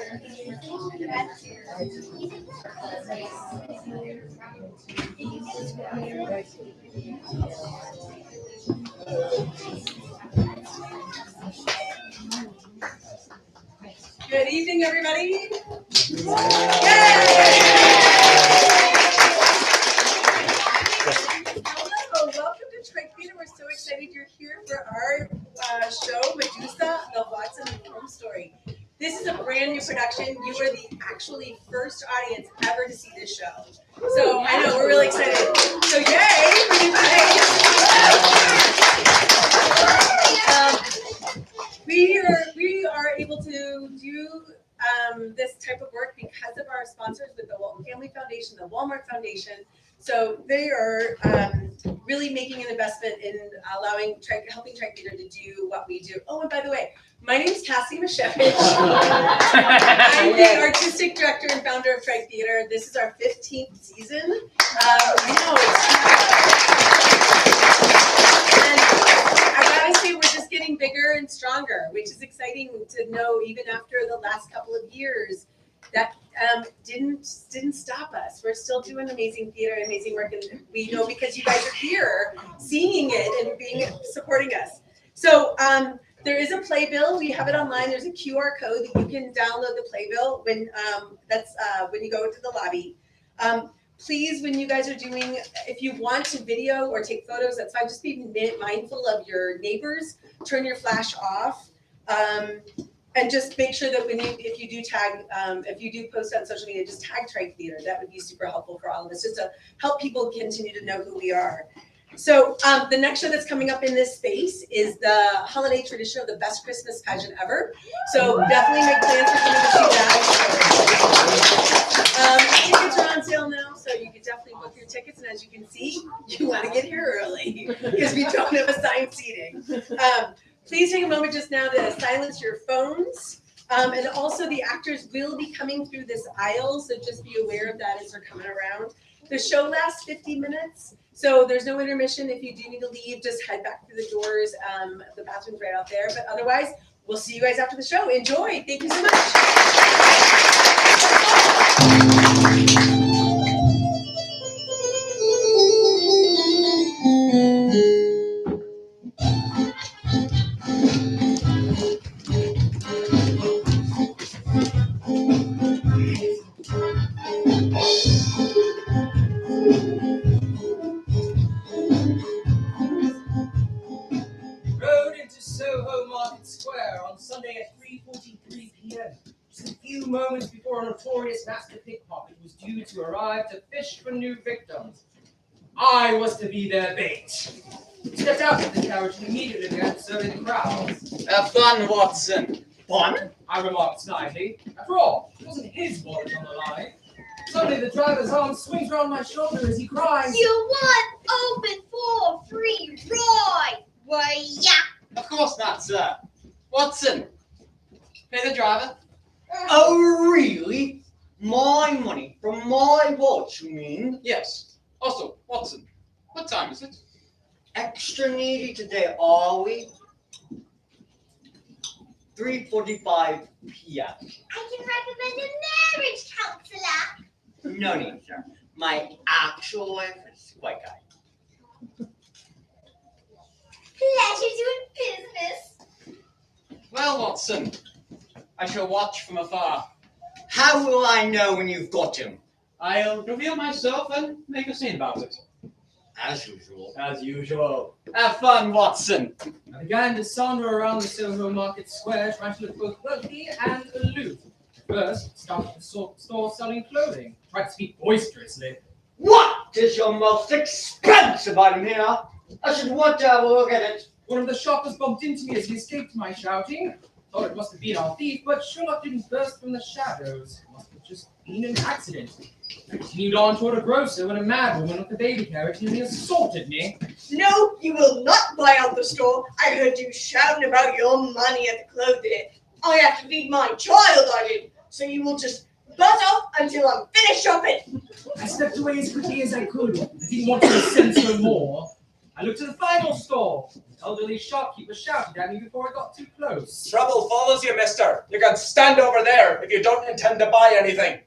Good evening, everybody. Yay! Hello, welcome to Trike Theater. We're so excited you're here for our show, Medusa, the Watson and Holmes story. This is a brand new production. You are the actually first audience ever to see this show. So I know, we're really excited. So yay! We are able to do this type of work because of our sponsors with the Walton Family Foundation, the Walmart Foundation. So they are really making an investment in helping Trike Theater to do what we do. Oh, and by the way, my name is Cassie Mashevich. I'm the artistic director and founder of Trike Theater. This is our 15th season. I gotta say, we're just getting bigger and stronger, which is exciting to know. Even after the last couple of years, that didn't stop us. We're still doing amazing theater, and amazing work, and we know because you guys are here, seeing it and supporting us. So there is a playbill. We have it online. There's a QR code that you can download the playbill when you go into the lobby. Please, when you guys are doing, if you want to video or take photos, that's fine. Just be mindful of your neighbors. Turn your flash off, and just make sure that if you do post on social media, just tag Trike Theater. That would be super helpful for all of us, just to help people continue to know who we are. So the next show that's coming up in this space is the holiday tradition of the best Christmas pageant ever. So definitely make plans for coming to see that. Tickets are on sale now, so you can definitely book your tickets. And as you can see, you want to get here early because we don't have assigned seating. Please take a moment just now to silence your phones. And also the actors will be coming through this aisle, so just be aware of that as they're coming around. The show lasts 50 minutes, so there's no intermission. If you do need to leave, just head back through the doors. The bathroom's right out there. But otherwise, we'll see you guys after the show. Enjoy. Thank you so much. Sunday at 3:43 p.m. Just a few moments before a notorious master pickpocket was due to arrive to fish for new victims. I was to be their bait. Stepped out of the carriage and immediately began serving the crowds. Have fun, Watson. Fun? I remarked snidely. After all, it wasn't his wallet on the line. Suddenly the driver's arm swings around my shoulder as he cries, "You want open for free ride? Why, yeah." Of course not, sir. Watson, pay the driver. Oh, really? My money from my watch, you mean? Yes. Also, Watson, what time is it? Extra needy today, are we? 3:45 p.m. I can recommend a marriage counselor. No need, sir. My actual wife is quite kind. Pleasure doing business. Well, Watson, I shall watch from afar. How will I know when you've got him? I'll reveal myself and make a scene about it. As usual. As usual. Have fun, Watson. I began to saunter around the Soho Market Square, trying to look both wealthy and aloof. First, stopped at the store selling clothing, tried to speak boisterously. What is your most expensive item here? I should want to have a look at it. One of the shoppers bumped into me as he escaped my shouting. Thought it must have been our thief, but Sherlock didn't burst from the shadows. It must have just been an accident. I continued on toward a grocer when a mad woman with a baby carriage nearly assaulted me. No, you will not buy out the store. I heard you shouting about your money at the clothing. I have to feed my child, I did. So you will just butt off until I'm finished shopping. I stepped away as quickly as I could. I didn't want to censor more. I looked at the final stall. The elderly shopkeeper shouted at me before I got too close. Trouble follows you, mister. You can stand over there if you don't intend to buy anything.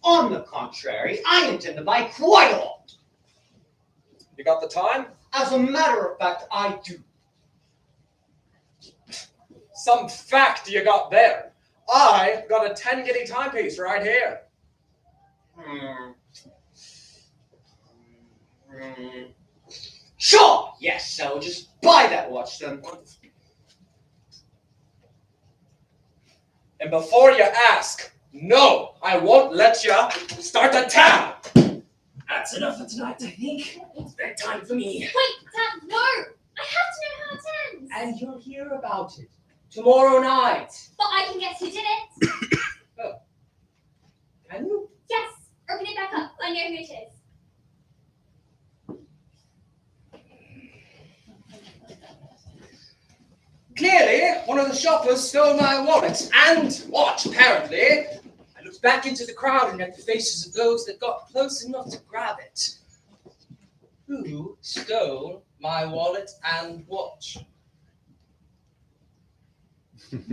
On the contrary, I intend to buy quite a lot. You got the time? As a matter of fact, I do. Some fact you got there. I got a 10 guinea timepiece right here. Sure, yes, I will just buy that watch then. And before you ask, no, I won't let you start a tab. That's enough for tonight, I think. It's bedtime for me. Wait, Dad, no! I have to know how it ends. And you'll hear about it tomorrow night. But I can guess who did it. Can you? Yes, open it back up. I know who it is. Clearly, one of the shoppers stole my wallet and watch, apparently. I looked back into the crowd and at the faces of those that got close enough to grab it. Who stole my wallet and watch? It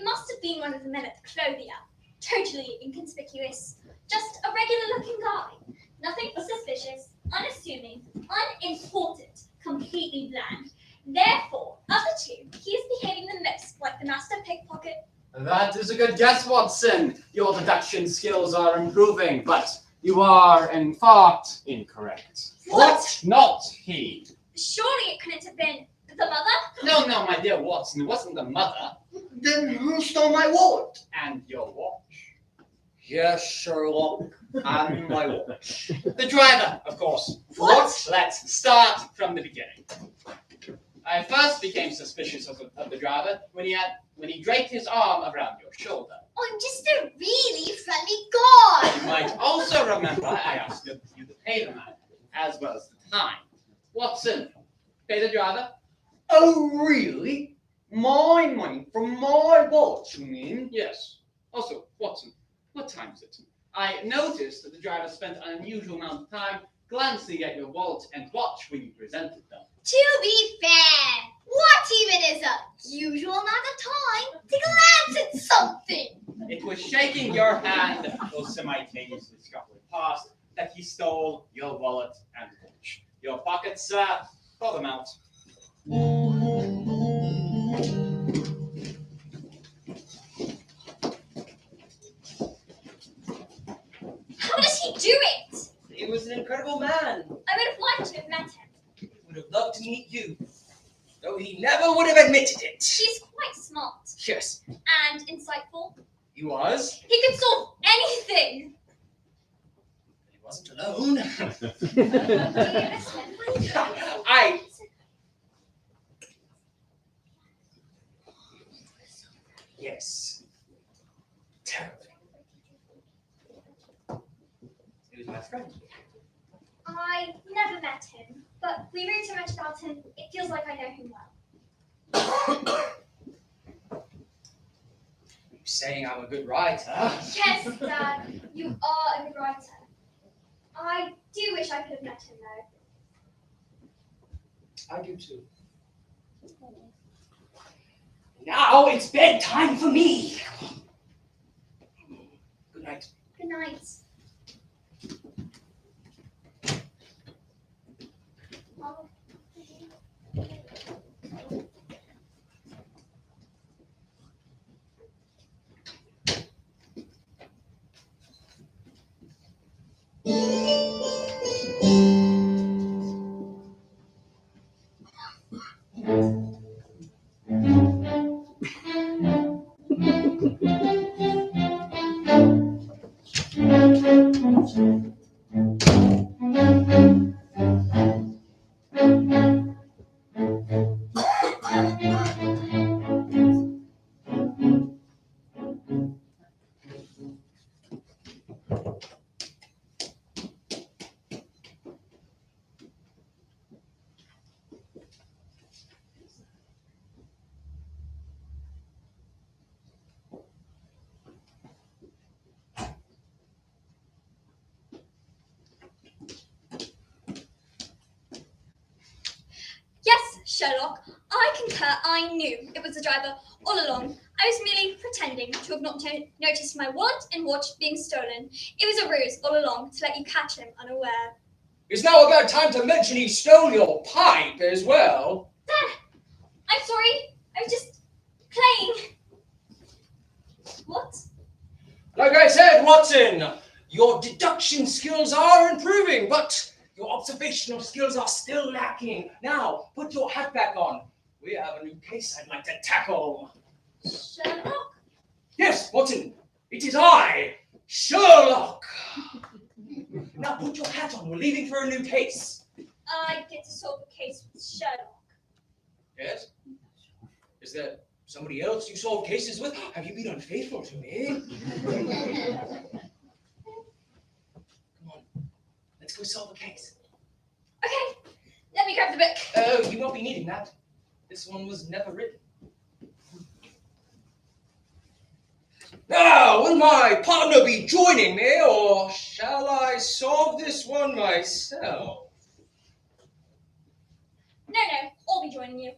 must have been one of the men at the clothier. Totally inconspicuous. Just a regular looking guy. Nothing suspicious, unassuming, unimportant, completely bland. Therefore, of the two, he is behaving the most like the master pickpocket. That is a good guess, Watson. Your deduction skills are improving, but you are, in fact, incorrect. What? Not he. Surely it couldn't have been the mother? No, my dear Watson, it wasn't the mother. Then who stole my wallet? And your watch. Yes, Sherlock, and my watch. The driver, of course. What? Let's start from the beginning. I first became suspicious of the driver when he draped his arm around your shoulder. I'm just a really friendly guy. You might also remember I asked you to pay the man, as well as the time. Watson, pay the driver? Oh, really? My money from my wallet, you mean? Yes. Also, Watson, what time is it? I noticed that the driver spent an unusual amount of time glancing at your wallet and watch when you presented them. To be fair, what even is a usual amount of time to glance at something? It was shaking your hand while simultaneously scuffling past that he stole your wallet and watch. Your pockets, sir, pull them out. How does he do it? He was an incredible man. I would have liked to have met him. Would have loved to meet you. Though he never would have admitted it. He's quite smart Yes, and insightful. he was. He could solve anything. He wasn't alone. I. Yes. Terribly. He was my friend. I never met him, but we read so much about him, it feels like I know him well. You saying I'm a good writer? Yes, Dad, you are a good writer. I do wish I could have met him, though. I do too. Now it's bedtime for me. Good night. Good night. Oh. Sherlock, I concur. I knew it was the driver all along. I was merely pretending to have not noticed my wallet and watch being stolen. It was a ruse all along to let you catch him unaware. It's now about time to mention he stole your pipe as well. Dad, I'm sorry. I was just playing. What? Like I said, Watson, your deduction skills are improving, but your observational skills are still lacking. Now, put your hat back on. We have a new case I'd like to tackle. Sherlock? Yes, Watson, it is I, Sherlock. Now put your hat on. We're leaving for a new case. I get to solve the case with Sherlock. Yes? Is there somebody else you solve cases with? Have you been unfaithful to me? Come on, let's go solve a case. Okay, let me grab the book. Oh, you won't be needing that. This one was never written. Now, will my partner be joining me, or shall I solve this one myself? No, I'll be joining you.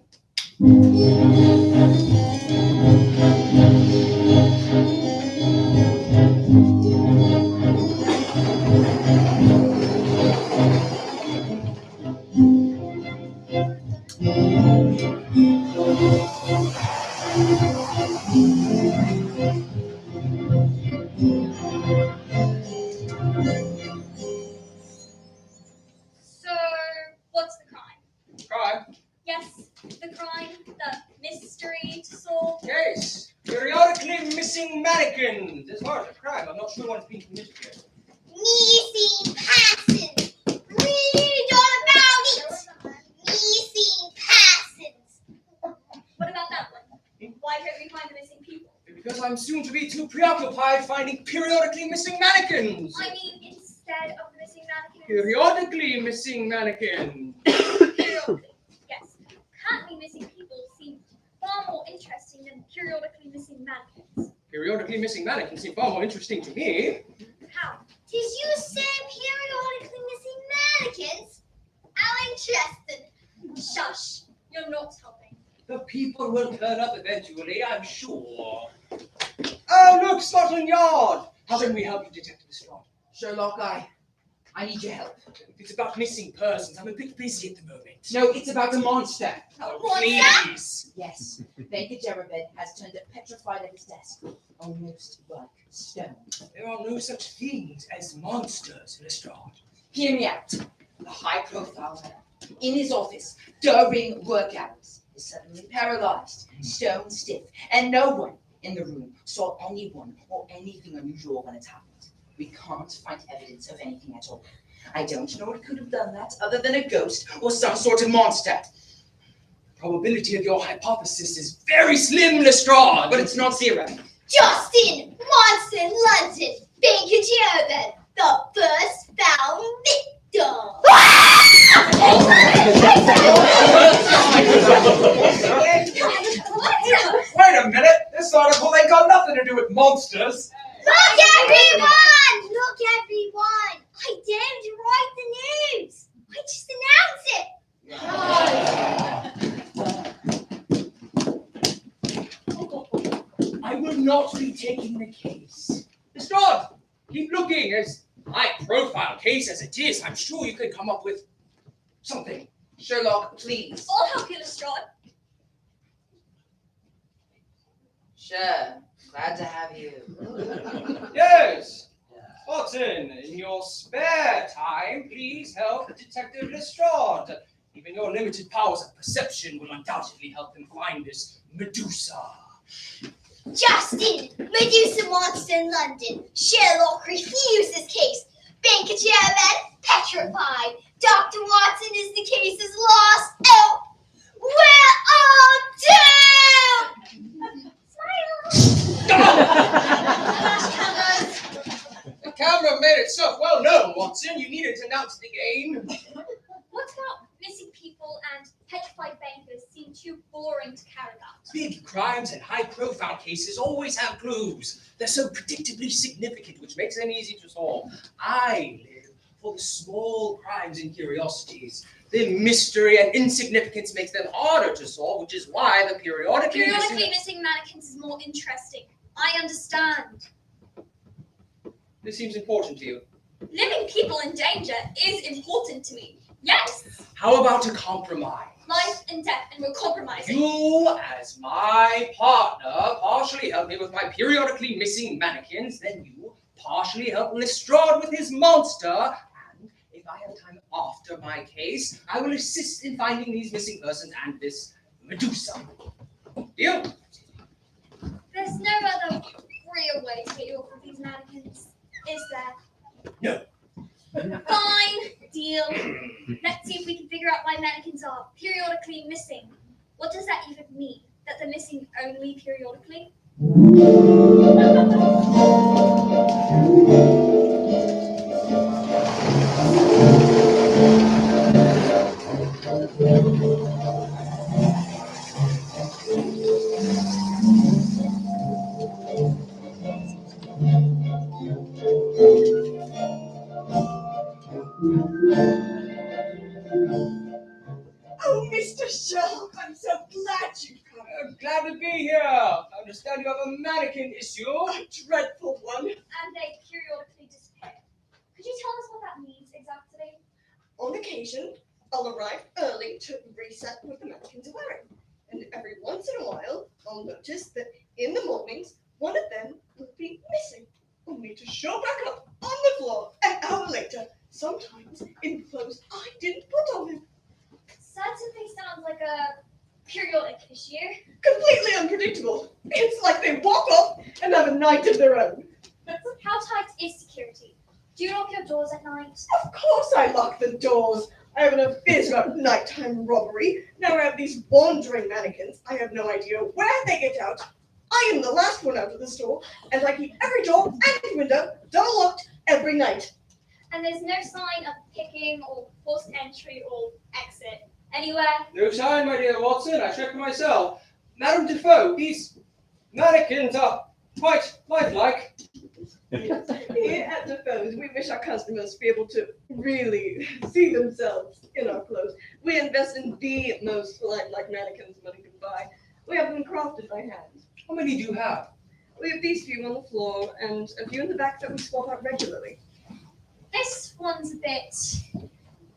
So, what's the crime? Crime? Yes, the crime, the mystery to solve. Yes. Periodically missing mannequins. As far as a crime, I'm not sure one's been committed yet. Missing persons. Read all about it. Missing persons. What about that one? Why don't we find the missing people? Because I'm soon to be too preoccupied finding periodically missing mannequins. I mean, instead of the missing mannequins. Periodically missing mannequins. Periodically, yes. Currently missing people seem far more interesting than periodically missing mannequins. Periodically missing mannequins seem far more interesting to me. How? Did you say periodically missing mannequins? How interesting. Shush! You're not helping. The people will turn up eventually, I'm sure. Oh, look, Scotland Yard! How can we help you, Detective Strong? Sherlock, I need your help. It's about missing persons. I'm a bit busy at the moment. No, it's about the monster. Oh, Monster? please. Yes, Banker Jerabed has turned up petrified at his desk, almost like stone. There are no such things as monsters, Lestrade. Hear me out. The high-profile man in his office during work hours is suddenly paralyzed, stone stiff, and no one in the room saw anyone or anything unusual when it happened. We can't find evidence of anything at all. I don't know what could have done that other than a ghost or some sort of monster. Probability of your hypothesis is very slim, Lestrade. But it's not zero. Justin, Monster, London, Banker Jerabed, the first found victim. Wait a minute. This article ain't got nothing to do with monsters. Look, everyone! Look, everyone! I didn't write the news. I just announced it. I will not be taking the case. Lestrade, keep looking. As high-profile case as it is, I'm sure you could come up with something. Sherlock, please. I'll help you, Lestrade. Sure. Glad to have you. Yes. Watson, in your spare time, please help Detective Lestrade. Even your limited powers of perception will undoubtedly help him find this Medusa. Justin, Medusa Monster in London. Sherlock refuses case. Banker Jerabed petrified. Dr. Watson is the case is lost. Oh, we're all doomed! The camera made itself well known, Watson. You needed to announce the game. What about missing people and petrified bankers seem too boring to carry out? Big crimes and high-profile cases always have clues. They're so predictably significant, which makes them easy to solve. I live for the small crimes and curiosities. Their mystery and insignificance makes them harder to solve, which is why the periodically Missing mannequins is more interesting. I understand. This seems important to you. Living people in danger is important to me. Yes. How about a compromise? Life and death, and we're compromising. You, as my partner, partially help me with my periodically missing mannequins, then you partially help Lestrade with his monster, and if I have time after my case, I will assist in finding these missing persons and this Medusa. Deal? There's no other real way to get you off of these mannequins, is there? No. Fine, deal. Let's see if we can figure out why mannequins are periodically missing. What does that even mean? That they're missing only periodically? Oh, Mr. Sherlock, I'm so glad you've come. Glad to be here. I understand you have a mannequin issue. A dreadful one. And they periodically disappear. Could you tell us what that means exactly? On occasion, I'll arrive early to reset what the mannequins are wearing. And every once in a while, I'll notice that in the mornings, one of them will be missing, only to show back up on the floor an hour later, sometimes in clothes I didn't put on him. Certainly sounds like a periodic issue. Completely unpredictable. It's like they walk off and have a night of their own. How tight is security? Do you lock your doors at night? Of course I lock the doors. I have no fears about nighttime robbery. Now I have these wandering mannequins. I have no idea where they get out. I am the last one out of the store, and I keep every door and window double locked every night. And there's no sign of picking or forced entry or exit anywhere? No sign, my dear Watson. I checked myself. Madame Defoe, these mannequins are quite lifelike. Here at Defoe's, we wish our customers to be able to really see themselves in our clothes. We invest in the most lifelike mannequins money can buy. We have them crafted by hand. How many do you have? We have these few on the floor and a few in the back that we swap out regularly. This one's a bit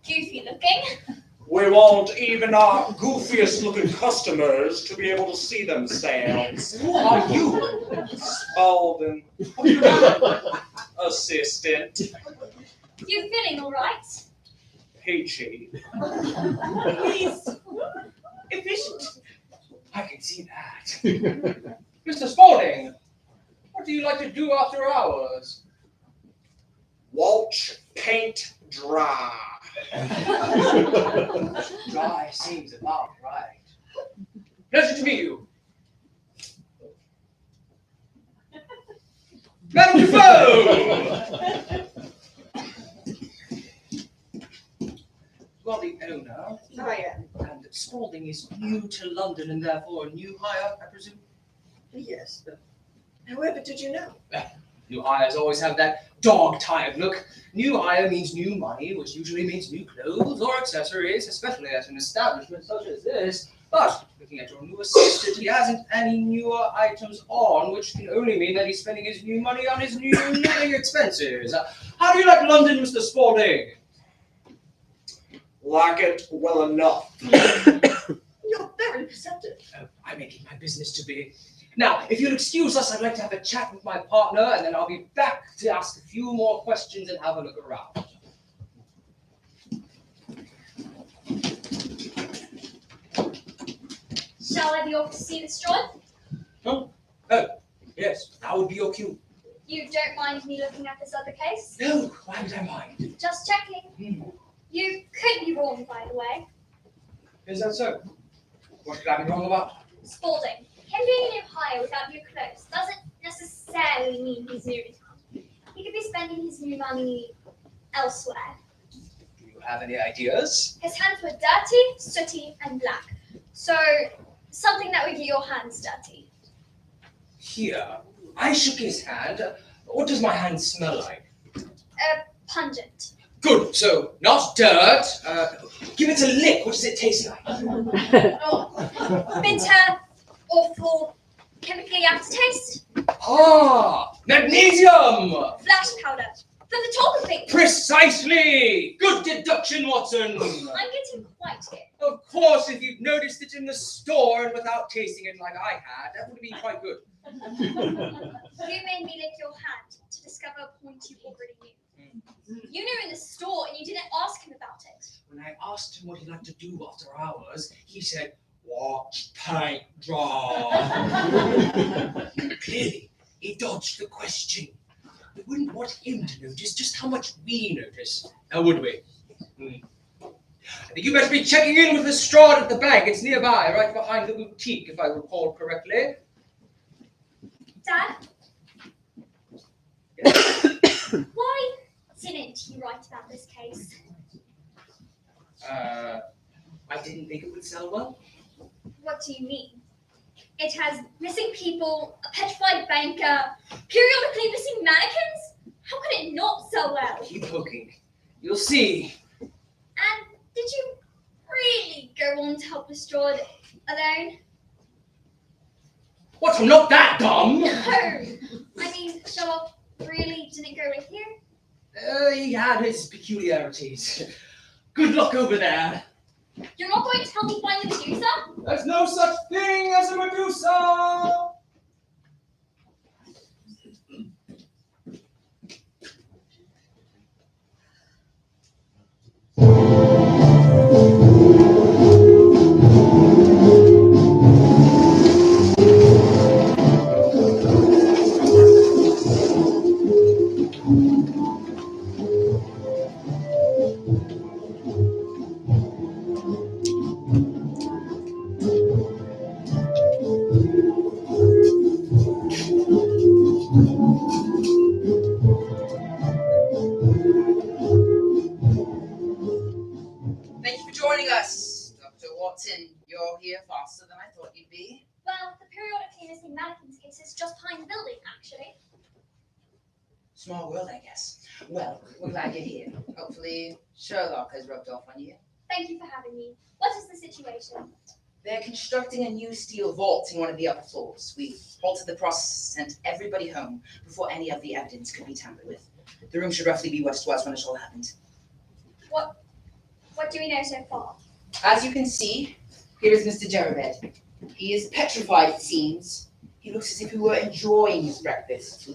goofy looking. We want even our goofiest looking customers to be able to see themselves. Who are you? Spaulding. Assistant. You feeling all right? Peachy. He's efficient. I can see that. Mr. Spaulding, what do you like to do after hours? Watch paint dry. Dry seems about right. Pleasure to meet you. Madame Defoe! You are the owner, I am. and Spaulding is new to London and therefore a new hire, I presume? Yes. However, did you know? New hires always have that dog-tired look. New hire means new money, which usually means new clothes or accessories, especially at an establishment such as this. But looking at your new assistant, he hasn't any newer items on, which can only mean that he's spending his new money on his new living expenses. How do you like London, Mr. Spaulding? Like it well enough. You're very perceptive. I make it my business to be. Now, if you'll excuse us, I'd like to have a chat with my partner, and then I'll be back to ask a few more questions and have a look around. Shall I be off to see this job? Oh, yes, that would be your cue. You don't mind me looking at this other case? No, why would I mind? Just checking. You could be wrong, by the way. Is that so? What could I be wrong about? Spaulding, him being a new hire without new clothes doesn't necessarily mean he's new in town. He could be spending his new money elsewhere. Do you have any ideas? His hands were dirty, sooty, and black. So, something that would get your hands dirty. Here, I shook his hand. What does my hand smell like? Pungent. Good. So, not dirt. Give it a lick. What does it taste like? Oh, bitter, awful, chemically aftertaste, Ah, magnesium. flash powder, from photography. Precisely. Good deduction, Watson. I'm getting quite good. Of course, if you'd noticed it in the store and without tasting it like I had, that would have been quite good. You made me lick your hand to discover a point you already knew. You knew in the store and you didn't ask him about it. When I asked him what he'd like to do after hours, he said, watch paint dry. Clearly, he dodged the question. We wouldn't want him to notice just how much we notice, now would we? I think you better be checking in with Lestrade at the bank. It's nearby, right behind the boutique, if I recall correctly. Dad? Why didn't you write about this case? I didn't think it would sell well. What do you mean? It has missing people, a petrified banker, periodically missing mannequins? How could it not sell well? Keep poking. You'll see. And did you really go on to help Lestrade alone? What? I'm not that dumb! No! I mean, Sherlock really didn't go with you? He had his peculiarities. Good luck over there. You're not going to help me find the Medusa? There's no such thing as a Medusa! Thank you for joining us. Dr. Watson, you're here faster than I thought you'd be. Well, the periodically missing mannequins case is just behind the building, actually. Small world, I guess. Well, we're glad you're here. Hopefully, Sherlock has rubbed off on you. Thank you for having me. What is the situation? They're constructing a new steel vault in one of the upper floors. We halted the process and sent everybody home before any of the evidence could be tampered with. The room should roughly be what it was when it all happened. What do we know so far? As you can see, here is Mr. Jerabed. He is petrified, it seems. He looks as if he were enjoying his breakfast.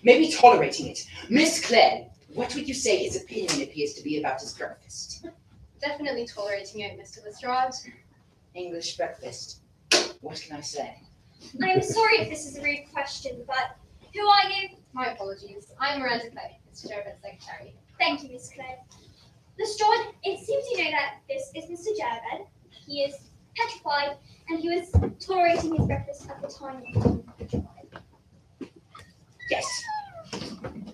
Maybe tolerating it. Miss Clare, what would you say his opinion appears to be about his breakfast? Definitely tolerating it, Mr. Lestrade. English breakfast. What can I say? I'm sorry if this is a rude question, but who are you? My apologies. I'm Miranda Clay, Mr. Jerabed's secretary. Thank you, Miss Clare. Lestrade, it seems you know that this is Mr. Jerabed. He is petrified, and he was tolerating his breakfast at the time of being petrified. Yes.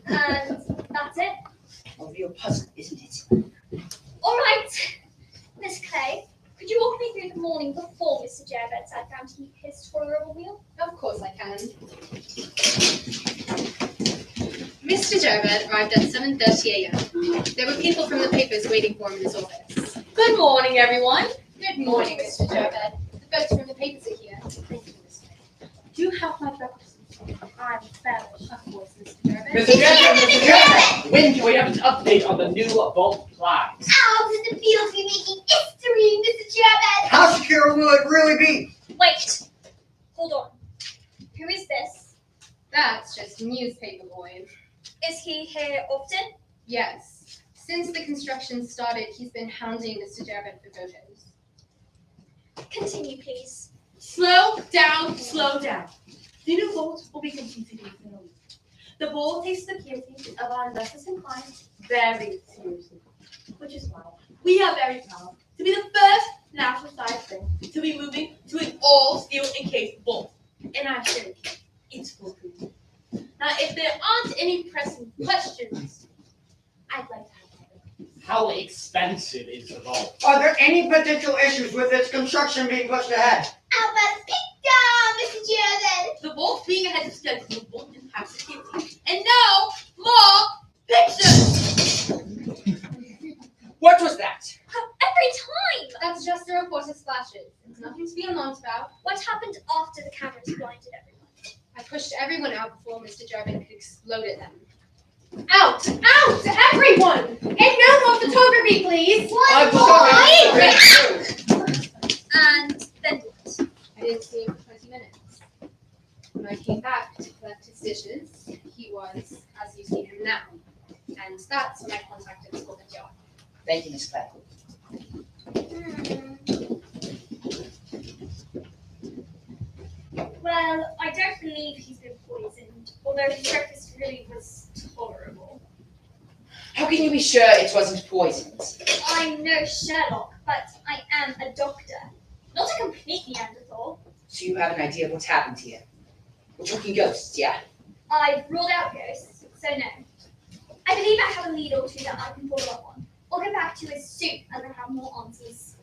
And that's it? A real puzzle, isn't it? All right, Miss Clay, could you walk me through the morning before Mr. Jerabed sat down to eat his tolerable meal? Of course I can. Mr. Jerabed arrived at 7:30 a.m. There were people from the papers waiting for him in his office. Good morning, everyone. Good morning, Mr. Jerabed. The folks from the papers are here. Thank you, Miss Clay. Do you have my breakfast? I'm famished. Of course, Mr. Jerabed. Mr. Jerabed! When do we have an update on the new vault plans? How does it feel to be making history, Mr. Jerabed? How secure will it really be? Wait, hold on. Who is this? That's just newspaper boy. Is he here often? Yes. Since the construction started, he's been hounding Mr. Jerabed for photos. Continue, please. Slow down, slow down. The new vault will be completed within a week. The board takes the security of our investors and clients very seriously, which is why we are very proud to be the first national size thing to be moving to an all-steel encased vault. And I'm sure it's foolproof. Now, if there aren't any pressing questions, I'd like to have that. How expensive is the vault? Are there any potential issues with its construction being pushed ahead? How about picture, Mr. Jerabed? The vault being ahead of schedule won't impact security. And no more pictures! pushed everyone out before Mr. Jarvin could explode at them. Out! Out! Everyone! And no more photography, please! One And then what? I didn't see him for 20 minutes. When I came back to collect his dishes, he was as you see him now. And that's when I contacted Scotland Yard. Thank you, Miss Clare. Well, I don't believe he's been poisoned, although his breakfast really was tolerable. How can you be sure it wasn't poisoned? I'm no Sherlock, but I am a doctor. Not a complete Neanderthal. So you have an idea of what's happened here? We're talking ghosts, yeah? I've ruled out ghosts, so no. I believe I have a lead or two that I can follow up on. I'll get back to you as soon as I have more answers.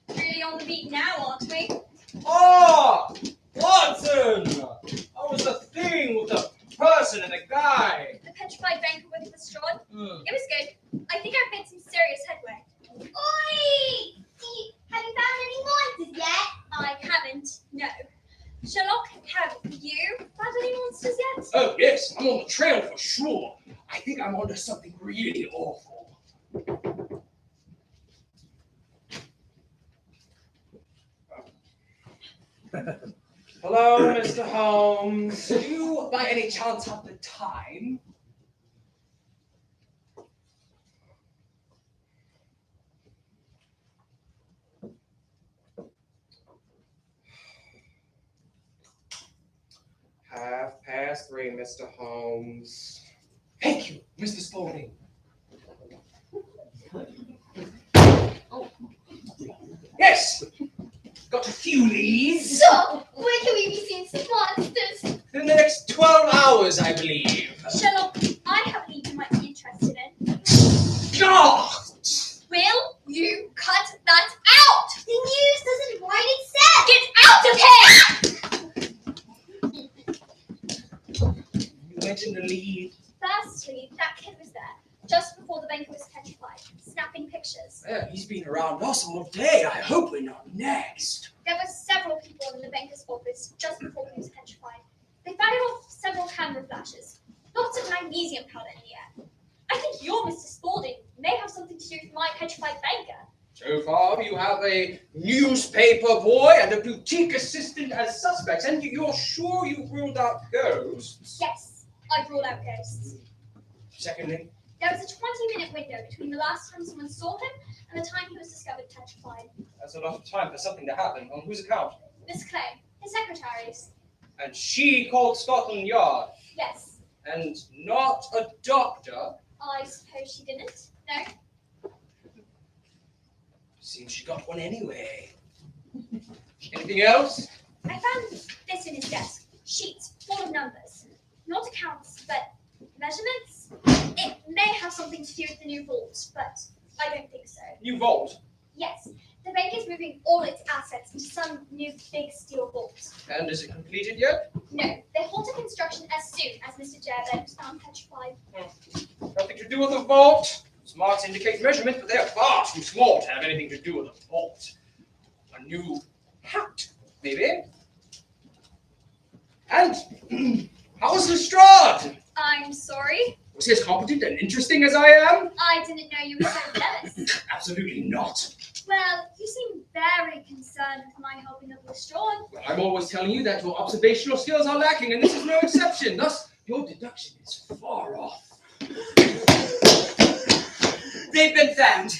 Really on the beat now, aren't we? Ah! Watson! How was the thing with the person and the guy? The petrified banker with the straw. Hmm. It was good. I think I've made some serious headway. Oi! Have you found any monsters yet? I haven't, no. Sherlock, have you found any monsters yet? Oh, yes, I'm on the trail for sure. I think I'm onto something really awful. Hello, Mr. Holmes. Do you, by any chance, have the time? Half-past 3, Mr. Holmes. Thank you, Mr. Spaulding. Yes! Got a few leads. So, when can we be seeing some monsters? In the next 12 hours, I believe. Sherlock, I have a lead you might be interested in. God! Will you cut that out? The news doesn't write itself! Get out of here! You mentioned the lead. Firstly, that kid was there, just before the banker was petrified, snapping pictures. Well, he's been around us all day. I hope we're not next. There were several people in the banker's office just before he was petrified. They fired off several camera flashes. Lots of magnesium powder in the air. I think you're Mr. Spaulding. May have something to do with my petrified banker. So far, you have a newspaper boy and a boutique assistant as suspects, and you're sure you've ruled out ghosts? Yes, I've ruled out ghosts. Secondly, There was a 20-minute window between the last time someone saw him and the time he was discovered petrified. that's a lot of time for something to happen. On whose account? Miss Clay, his secretaries. And she called Scotland Yard, Yes, and not a doctor. I suppose she didn't. No? Seems she got one anyway. Anything else? I found this in his desk. Sheets full of numbers. Not accounts, but measurements. It may have something to do with the new vault, but I don't think so. New vault. Yes, the bank is moving all its assets into some new big steel vault. And is it completed yet? No, they halted construction as soon as Mr. Jared was found petrified. Nothing to do with the vault. Marks indicate measurement, but they're far too small to have anything to do with a vault. A new hat, maybe? And how was Lestrade? I'm sorry. Was he as competent and interesting as I am? I didn't know you were so jealous. Absolutely not. Well, you seem very concerned with my helping of Lestrade. Well, I'm always telling you that your observational skills are lacking, and this is no exception. Thus, your deduction is far off. They've been found.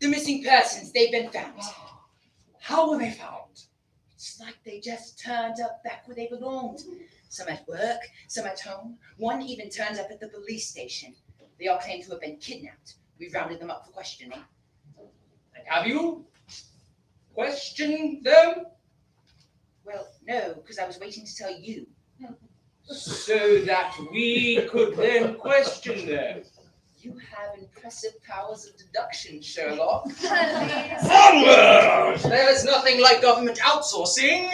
The missing persons, they've been found. How were they found? It's like they just turned up back where they belonged. Some at work, some at home. One even turned up at the police station. They all claim to have been kidnapped. We've rounded them up for questioning. And have you questioned them? Well, no, because I was waiting to tell you. So that we could then question them. You have impressive powers of deduction, Sherlock. Onward! There's nothing like government outsourcing.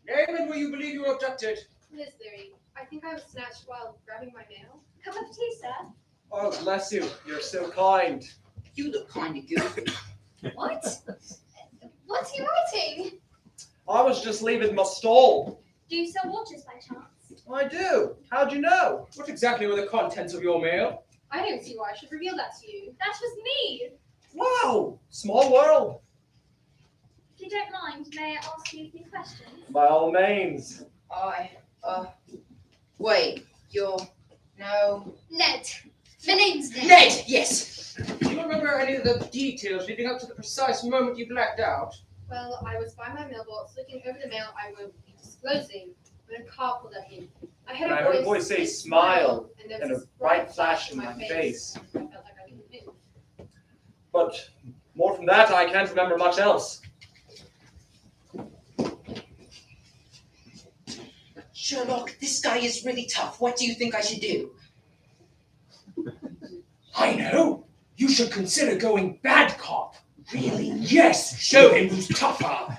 Name and where you believe you were abducted. Miss Leary, I think I was snatched while grabbing my mail. Cup of tea, sir. Oh, bless you. You're so kind. You look kind of goofy. What? What's he writing? I was just leaving my stall. Do you sell watches by chance? I do. How'd you know? What exactly were the contents of your mail? I don't see why I should reveal that to you. That was me. Wow. Small world. If you don't mind, may I ask you a few questions? By all means. Wait, no. Ned. My name's Ned. Ned, yes. Do you remember any of the details leading up to the precise moment you blacked out? Well, I was by my mailbox looking over the mail I won't be disclosing when a car pulled up in. I heard And I heard a voice say, "Smile," there and was a this bright flash in my face. I felt like I couldn't move. But more from that, I can't remember much else. Sherlock, this guy is really tough. What do you think I should do? I know. You should consider going bad cop. Really? Yes, show him who's tougher.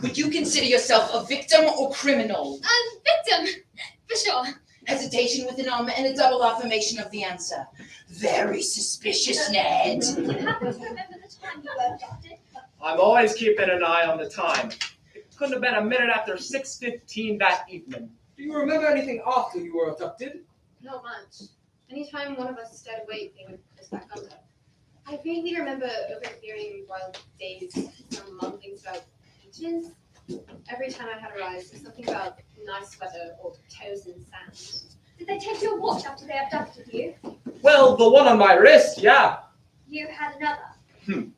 Would you consider yourself a victim or criminal? Victim. For sure. Hesitation with an arm and a double affirmation of the answer. Very suspicious, Ned. Do you happen to remember the time you were abducted? I'm always keeping an eye on the time. It couldn't have been a minute after 6:15 that evening. Do you remember anything after you were abducted? Not much. Anytime one of us stayed awake, they would put us back under. I vaguely remember overhearing wild days, some mumblings about beaches. Every time I had a rise, it was something about nice weather or toes in sand. Did they take your watch after they abducted you? Well, the one on my wrist, yeah. You had another.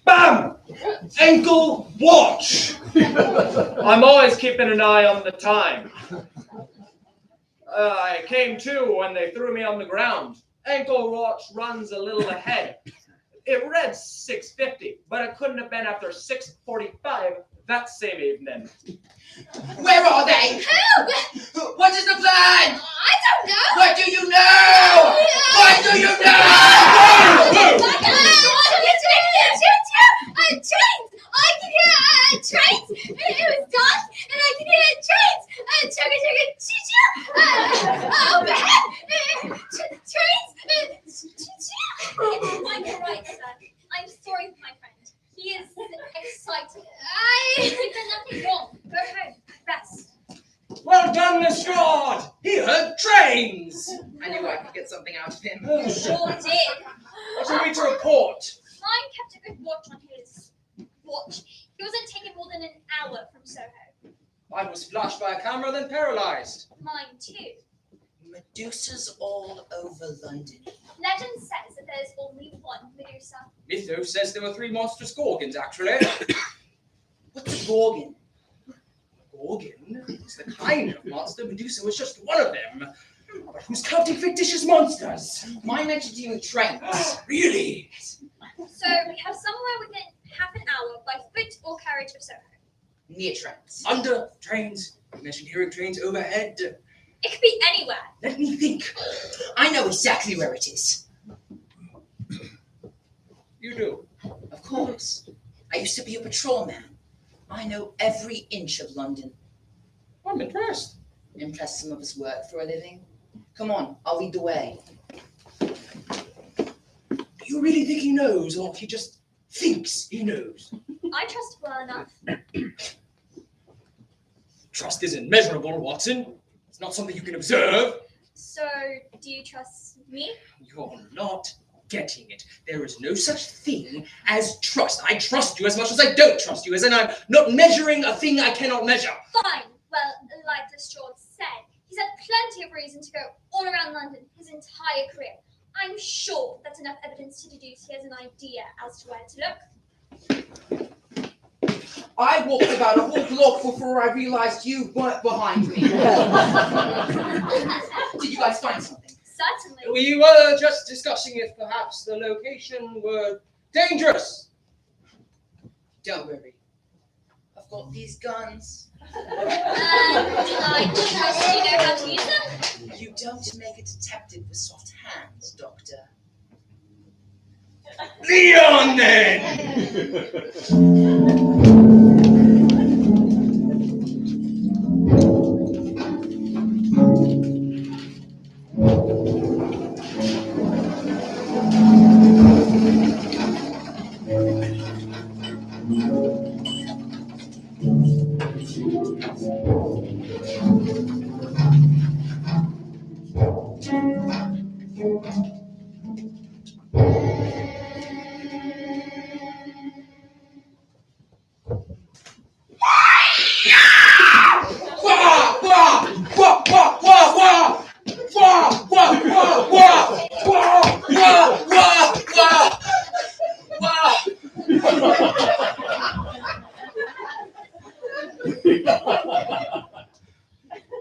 Bam! Ankle watch! I'm always keeping an eye on the time. I came to when they threw me on the ground. Ankle watch runs a little ahead. It read 6:50, but it couldn't have been after 6:45 that same evening. Where are they? Who? What is the plan? I don't know. What do you know? What do you know? Trains! I can hear trains! It was dark, and I can hear trains! Chugga chugga choo choo! Overhead! Trains! Choo choo! I'm right, sir. I'm sorry for my friend. He is excited. You've done nothing wrong. Go home. Rest. Well done, Lestrade! He heard trains! I knew I could get something out of him. Sure did. What are we to report? Mine kept a good watch on his watch. He wasn't taken more than an hour from Soho. Mine was flashed by a camera, then paralyzed. Mine too. Medusas all over London. Legend says that there's only one Medusa. Mythos says there were 3 monstrous gorgons, actually. What's a gorgon? Gorgon is the kind of monster. Medusa was just one of them. But who's counting fictitious monsters? Mine mentioned to you trains. Really? So we have somewhere within half an hour by foot or carriage of Soho. Near trains. Under trains. You mentioned hearing trains overhead. It could be anywhere. Let me think. I know exactly where it is. You do. Of course. I used to be a patrolman. I know every inch of London. I'm impressed. Impressed some of us work for a living. Come on, I'll lead the way. Do you really think he knows, or he just thinks he knows? I trust well enough. Trust isn't measurable, Watson. It's not something you can observe. So, do you trust me? You're not getting it. There is no such thing as trust. I trust you as much as I don't trust you, as in I'm not measuring a thing I cannot measure. Fine. Well, like Lestrade said, he's had plenty of reason to go all around London his entire career. I'm sure that's enough evidence to deduce he has an idea as to where to look. I walked about a whole block before I realized you weren't behind me. Did you guys find something? Certainly. We were just discussing if perhaps the location were dangerous. Don't worry. I've got these guns. I trust you know how to use them? You don't make a detective with soft hands, Doctor. Leon, then!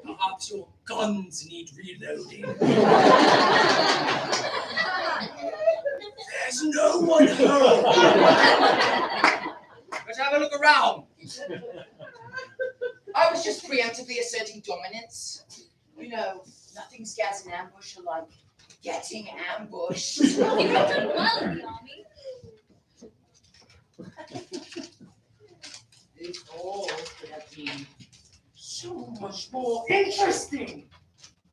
Perhaps your guns need reloading. There's no one home. Let's have a look around. I was just preemptively asserting dominance. You know, nothing scares an ambusher like getting ambushed. You've done well in the army. It all could have been so much more interesting.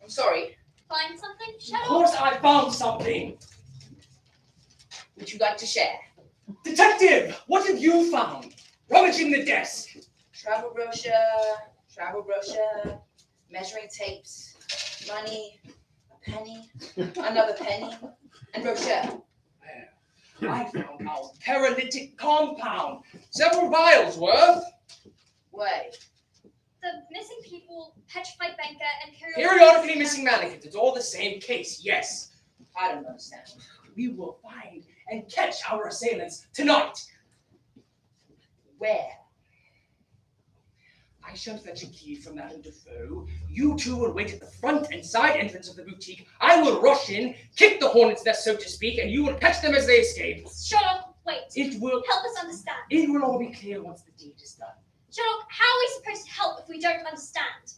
I'm sorry. Find something? Of Shut up. course I found something. Would you like to share? Detective, what have you found? Rummaging the desk. Travel brochure, measuring tapes, money, a penny, another penny, and brochure. I found our paralytic compound. Several vials worth. Wait. The missing people, petrified banker, and Periodically missing mannequins. It's all the same case, yes. I don't understand. We will find and catch our assailants tonight. Where? I shall fetch a key from Madame Defoe. You two will wait at the front and side entrance of the boutique. I will rush in, kick the hornet's nest, so to speak, and you will catch them as they escape. Sherlock, wait. It will Help us understand. It will all be clear once the deed is done. Sherlock, how are we supposed to help if we don't understand?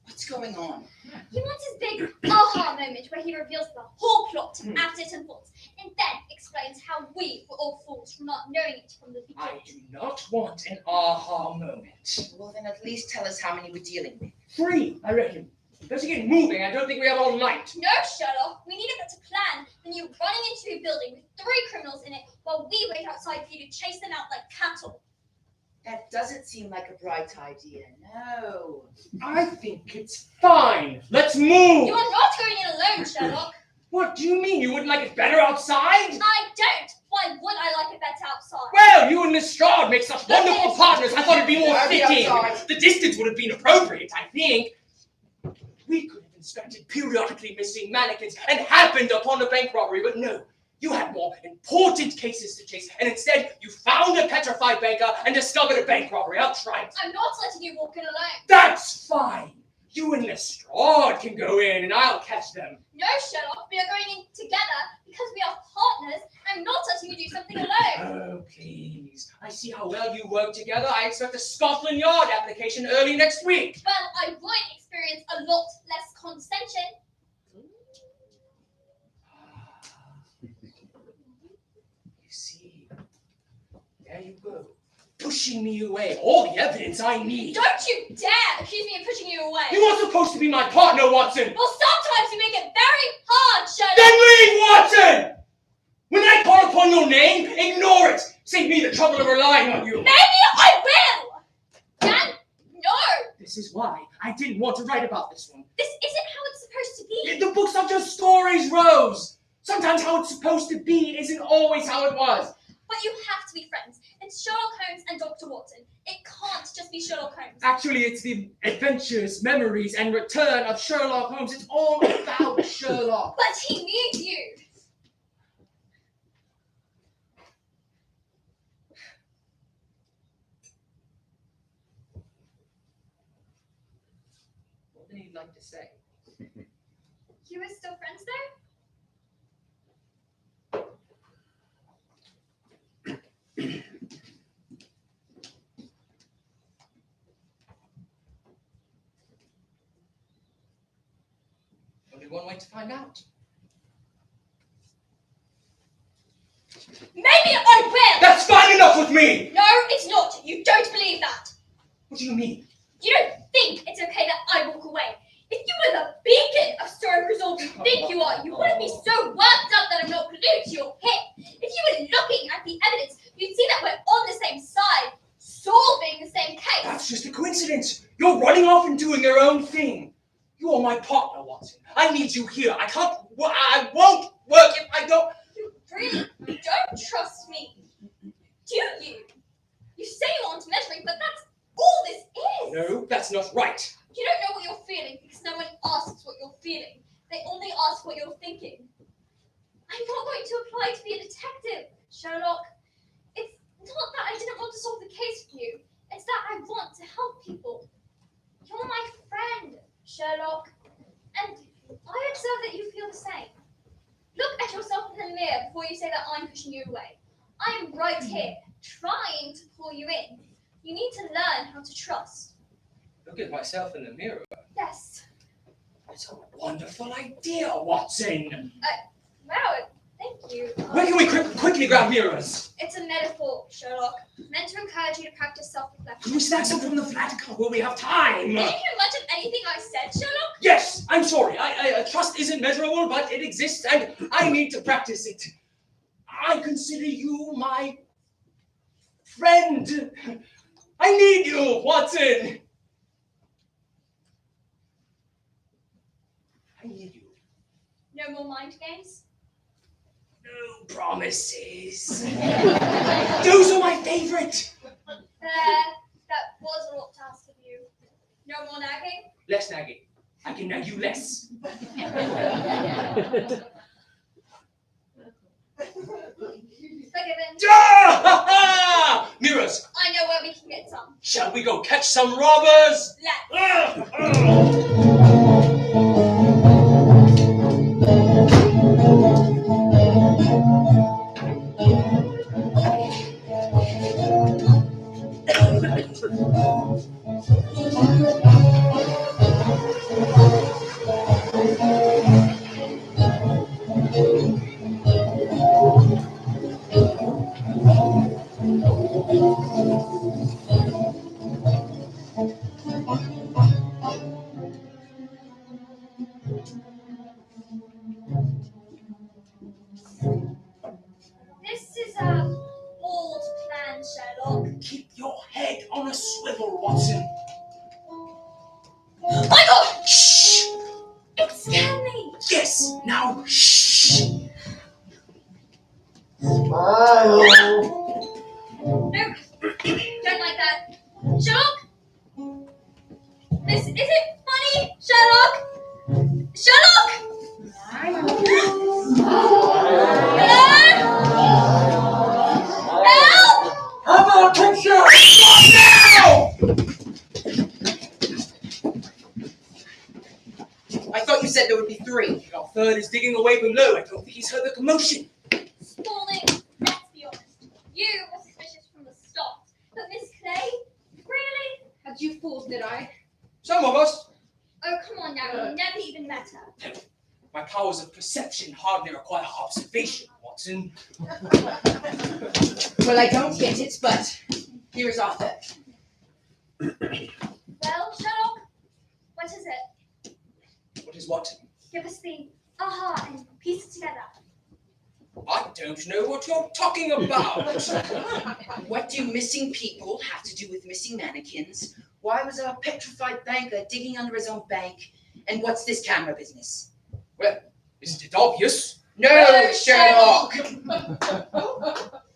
What's going on? He wants his big aha moment where he reveals the whole plot as it unfolds, and then explains how we were all fools for not knowing it from the beginning. I do not want an aha moment. Well, then at least tell us how many we're dealing with. 3, I reckon. Better get moving. I don't think we have all night. No, Sherlock, we need a better plan than you running into a building with 3 criminals in it while we wait outside for you to chase them out like cattle. That doesn't seem like a bright idea, no. I think it's fine. Let's move. You are not going in alone, Sherlock. What do you mean? You wouldn't like it better outside? I don't. Why would I like it better outside? Well, you and Lestrade make such wonderful partners. I thought it'd be more I'll be fitting. outside. The distance would have been appropriate, I think. We could have inspected periodically missing mannequins and happened upon a bank robbery, but no. You had more important cases to chase, and instead you found a petrified banker and discovered a bank robbery. I'll try it. I'm not letting you walk in alone. That's fine. You and Lestrade can go in, and I'll catch them. No, Sherlock, we are going in together because we are partners. I'm not letting you do something alone. Oh, please. I see how well you work together. I expect a Scotland Yard application early next week. Well, I would experience a lot less condescension. You see, there you go. Pushing me away. All the evidence I need. Don't you dare accuse me of pushing you away. You are supposed to be my partner, Watson. Well, sometimes you make it very hard, Sherlock. Then leave, Watson! When I call upon your name, ignore it. Save me the trouble of relying on you. Maybe I will. Dan, no. This is why I didn't want to write about this one. This isn't how it's supposed to be. The books are just stories, Rose. Sometimes how it's supposed to be isn't always how it was. But you have to be friends. It's Sherlock Holmes and Dr. Watson. It can't just be Sherlock Holmes. Actually, it's the adventures, memories, and return of Sherlock Holmes. It's all about Sherlock. But he needs you. What would you like to say? You are still friends though? Only one way to find out. Maybe I will! That's fine enough with me! No, it's not. You don't believe that. What do you mean? You don't think it's okay that I walk away. If you were the beacon of story resolve you think you are, you wouldn't be so worked up that I'm not glued to your hip. If you were looking at the evidence, you'd see that we're on the same side, solving the same case. That's just a coincidence. You're running off and doing your own thing. You are my partner, Watson. I need you here. I won't work if I don't. You really don't trust me, do you? You say you want to measure me, but that's all this is. No, that's not right. You don't know what you're feeling because no one asks what you're feeling. They only ask what you're thinking. I'm not going to apply to be a detective, Sherlock. It's not that I didn't want to solve the case for you. It's that I want to help people. You're my friend, Sherlock. And I observe that you feel the same. Look at yourself in the mirror before you say that I'm pushing you away. I'm right here, trying to pull you in. You need to learn how to trust. Look at myself in the mirror. Yes. That's a wonderful idea, Watson. Wow, thank you. Where can we quickly grab mirrors? It's a metaphor, Sherlock, meant to encourage you to practice self-reflection. Can we snag some from the flat car? Will we have time? Did you hear much of anything I said, Sherlock? Yes, I'm sorry. Trust isn't measurable, but it exists, and I need to practice it. I consider you my friend. I need you, Watson. I need you. No more mind games? No promises. Those are my favorite. That was a lot to ask of you. No more nagging? Less nagging. I can nag you less. Forgiven. Ah! Mirrors. I know where we can get some. Shall we go catch some robbers? This is a bold plan, Sherlock. Keep your head on a swivel, Watson. My God! Shh! It scared me. Yes, now shh. Smile. No, don't like that. Sherlock? This isn't funny, Sherlock! Sherlock! Help! How about a picture? Not now! I thought you said there would be 3. Our third is digging away below. I don't think he's heard the commotion. Spaulding, let's be honest. You were suspicious from the start. But Miss Clay? Really? Had you fooled, did I? Some of us. Oh, come on now. You never even met her. My powers of perception hardly require observation, Watson. Well, I don't get it, but here is Arthur. Well, Sherlock, what is it? What is what? Give us the aha and piece it together. I don't know what you're talking about. What do missing people have to do with missing mannequins? Why was a petrified banker digging under his own bank? And what's this camera business? Well, isn't it obvious? No, Sherlock.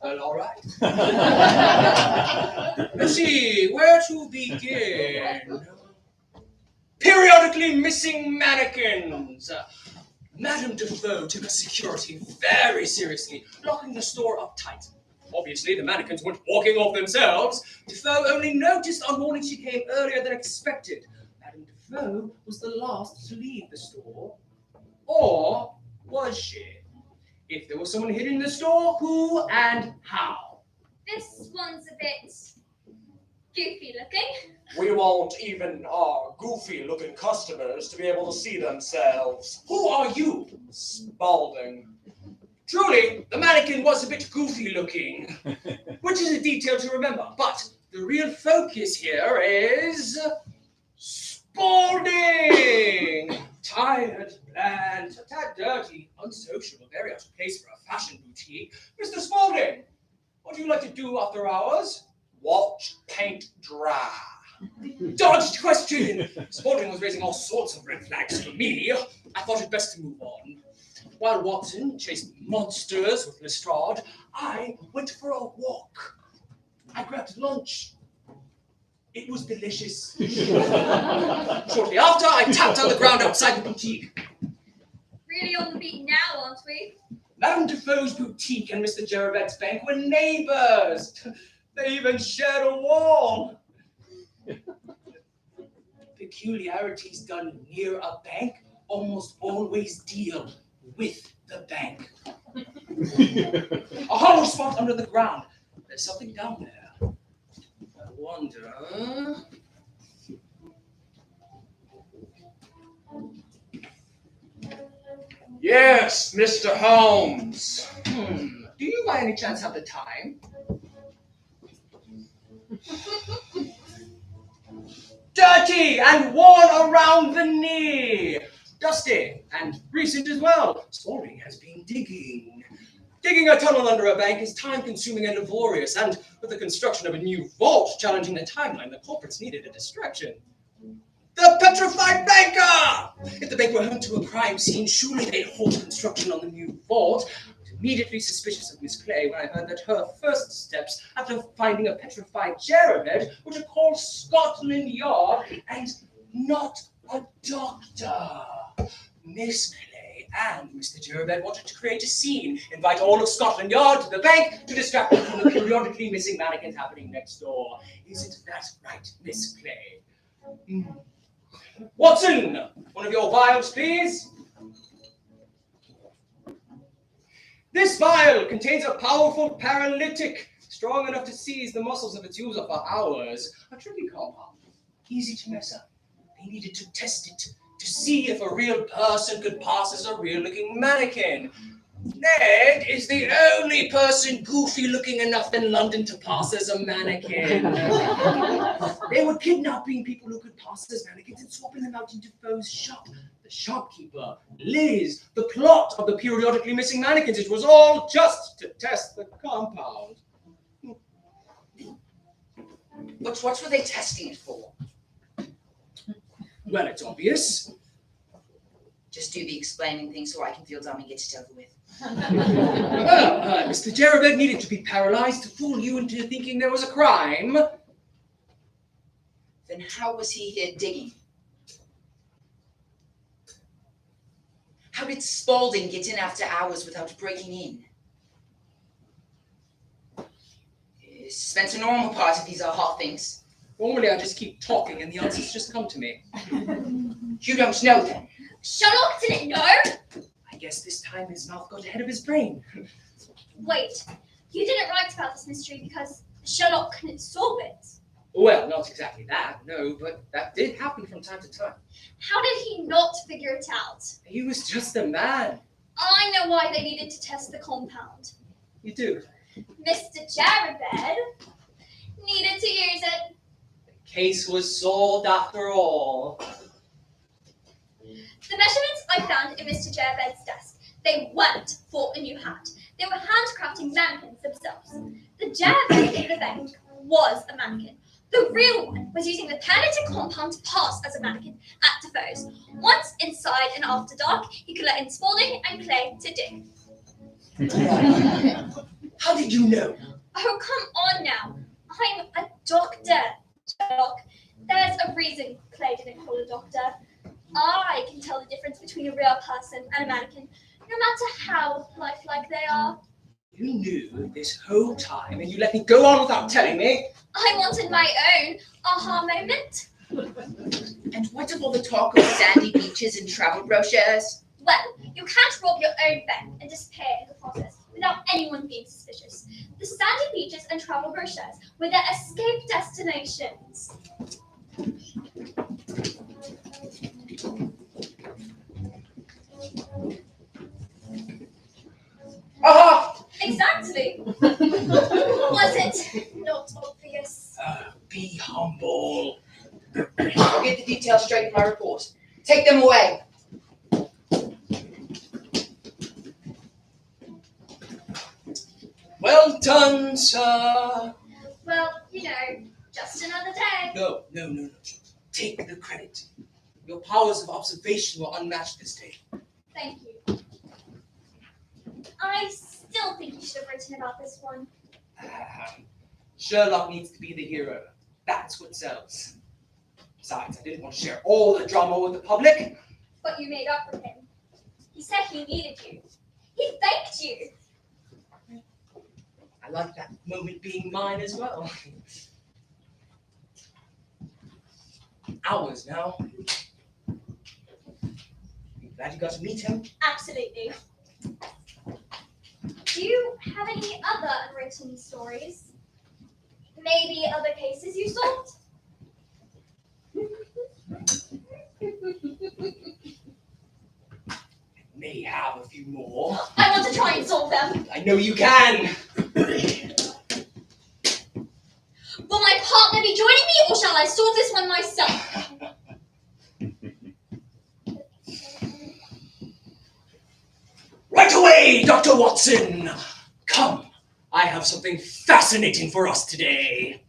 Well, all right. Let's see, where to begin? Periodically missing mannequins. Madame Defoe took her security very seriously, locking the store up tight. Obviously, the mannequins weren't walking off themselves. Defoe only noticed on morning she came earlier than expected. Madame Defoe was the last to leave the store. Or was she? If there was someone hidden in the store, who and how? This one's a bit goofy looking. We want even our goofy-looking customers to be able to see themselves. Who are you? Spalding. Truly, the mannequin was a bit goofy looking, which is a detail to remember. But the real focus here is Spalding. Tired, bland, a tad dirty, unsociable, very out of place for a fashion boutique. Mr. Spalding, what do you like to do after hours? Watch paint dry. Dodged question. Spalding was raising all sorts of red flags for me. I thought it best to move on. While Watson chased monsters with Lestrade, I went for a walk. I grabbed lunch. It was delicious. Shortly after, I tapped on the ground outside the boutique. Really on the beat now, aren't we? Madame Defoe's boutique and Mr. Jerabet's bank were neighbors. They even shared a wall. Peculiarities done near a bank almost always deal with the bank. A hollow spot under the ground. There's something down there. I wonder. Yes, Mr. Holmes. Do you by any chance have the time? Dirty and worn around the knee. Dusty and recent as well. Spalding has been digging. Digging a tunnel under a bank is time-consuming and laborious, and with the construction of a new vault challenging the timeline, the culprits needed a distraction. The petrified banker! If the bank were home to a crime scene, surely they'd halt construction on the new vault. I was immediately suspicious of Miss Clay when I heard that her first steps after finding a petrified Jerabed were to call Scotland Yard and not a doctor. Miss Clay and Mr. Jerabed wanted to create a scene, invite all of Scotland Yard to the bank to distract them from the periodically missing mannequins happening next door. Isn't that right, Miss Clay? Watson, one of your vials, please. This vial contains a powerful paralytic, strong enough to seize the muscles of its user for hours. A tricky compound, easy to mess up. They needed to test it to see if a real person could pass as a real-looking mannequin. Ned is the only person goofy-looking enough in London to pass as a mannequin. They were kidnapping people who could pass as mannequins and swapping them out in Defoe's shop. The shopkeeper, Liz, the plot of the periodically missing mannequins. It was all just to test the compound. But what were they testing it for? Well, it's obvious. Just do the explaining thing so I can feel dumb and get it over with. Well, Mr. Jerabed needed to be paralyzed to fool you into thinking there was a crime. Then how was he here digging? How did Spalding get in after hours without breaking in? Spent a normal part of these are hot things. Normally I just keep talking and the answers just come to me. You don't know then? Sherlock didn't know? I guess this time his mouth got ahead of his brain. Wait, you didn't write about this mystery because Sherlock couldn't solve it. Well, not exactly that, no, but that did happen from time to time. How did he not figure it out? He was just a man. I know why they needed to test the compound. You do. Mr. Jerabed needed to use it. The case was solved after all. The measurements I found in Mr. Jerabed's desk, they weren't for a new hat. They were handcrafting mannequins themselves. The Jerabed in the bank was a mannequin. The real one was using the paralytic compound to pass as a mannequin at Defoe's. Once inside and after dark, he could let in Spaulding and Clay to dig. How did you know? Oh, come on now. I'm a doctor, Doc. There's a reason Clay didn't call a doctor. I can tell the difference between a real person and a mannequin, no matter how lifelike they are. You knew this whole time and you let me go on without telling me. I wanted my own aha moment. And what of all the talk of sandy beaches and travel brochures? Well, you can't rob your own bank and disappear in the process without anyone being suspicious. The sandy beaches and travel brochures were their escape destinations. Aha! Exactly. Was it not obvious? Be humble. I'll get the details straight in my report. Take them away. Well done, sir. Well, you know, just another day. No. Take the credit. Your powers of observation were unmatched this day. Thank you. I still think you should have written about this one. Sherlock needs to be the hero. That's what sells. Besides, I didn't want to share all the drama with the public. But you made up for him. He said he needed you. He thanked you. I like that moment being mine as well. Hours now. Glad you got to meet him. Absolutely. Do you have any other unwritten stories? Maybe other cases you solved? May have a few more. I want to try and solve them. I know you can. Will my partner be joining me, or shall I solve this one myself? Right away, Dr. Watson. Come, I have something fascinating for us today.